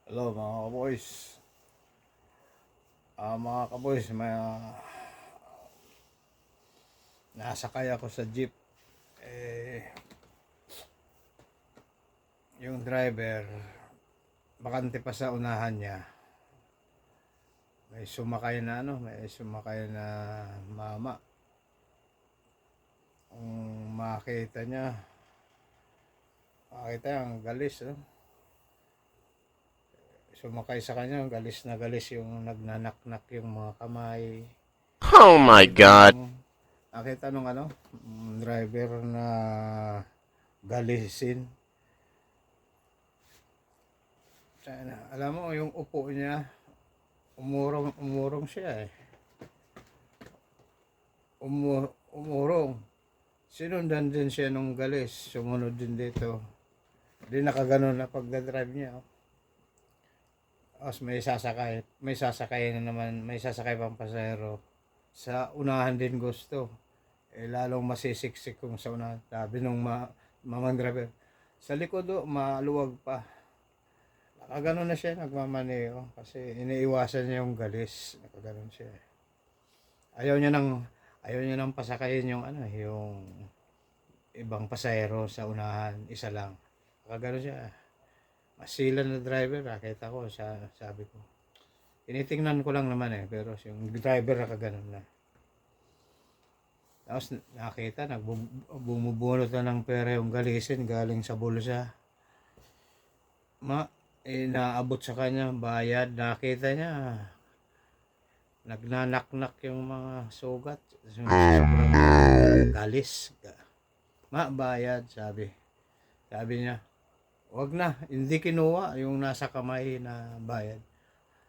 Hello mga kaboys. Mga kaboys, nasakay ako sa jeep. Yung driver, bakante pa sa unahan niya. May sumakay na mama. Kung makita niya ang galis, sumakay sa kanya, galis na galis yung nagnanaknak yung mga kamay. Oh my God! Nakita nung driver na galisin. Alam mo, yung upo niya, umurong siya eh. Umurong. Sinundan din siya nung galis. Sumunod din dito. Di nakaganon na pagdadrive niya. Tapos may sasakay pang pasahero. Sa unahan din gusto. Lalong masisiksik kung sa unahan. Sabi nung mamang driver, sa likod maluwag pa. Nakaganon na siya, nagmamaneo. Kasi iniiwasan niya yung galis. Nakaganon siya. Ayaw niya nang pasakayin yung ibang pasahero sa unahan. Isa lang. Nakaganon siya. Masilan na driver, nakita ko, sabi ko. Tinitingnan ko lang naman pero yung driver nakaganon na. Tapos nakita, bumubunot na ng pera yung galisin galing sa bulsa. Naabot sa kanya, bayad, nakita niya. Nagnanaknak yung mga sugat. Sobrang galis. Bayad, sabi niya. Wag na, hindi kinuha yung nasa kamay na bayad.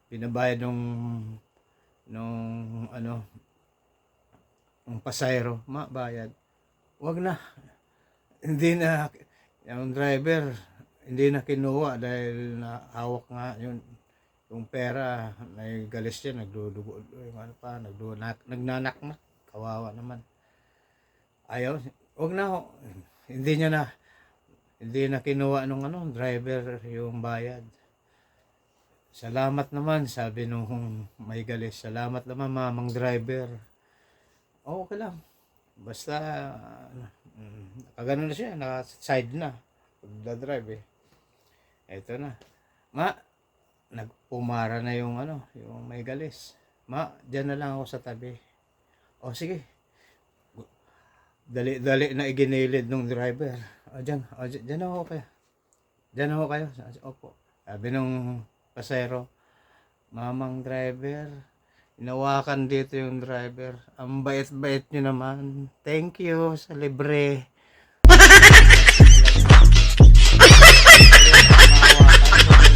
Binabayad nung pasahero, bayad. Wag na. Hindi na yung driver, hindi na kinuha dahil hawak nga yung pera, nagalis siya, nagdudugo, nagnanaknak, kawawa naman. Ayaw, wag na, hindi na kinuha nung driver yung bayad. Salamat naman, sabi nung may galis. Salamat naman mamang driver. Okay lang. Basta nakagano na siya, naka-side na. Pagdadrive Eto na. Nagpumara na yung may galis. Diyan na lang ako sa tabi. O sige. Dali na iginilid nung driver. Diyan ako kayo. Diyan ako kayo. Opo. Sabi nung pasahero, mamang driver, inawakan dito yung driver. Ang bait-bait nyo naman. Thank you sa libre.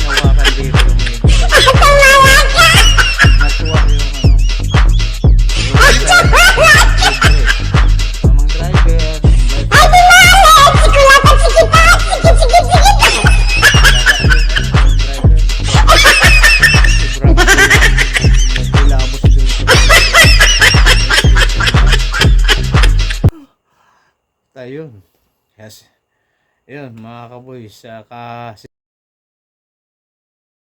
Inawakan dito yung natuwa yung mamang driver. Ayun. Yes. Ayun mga kaboys,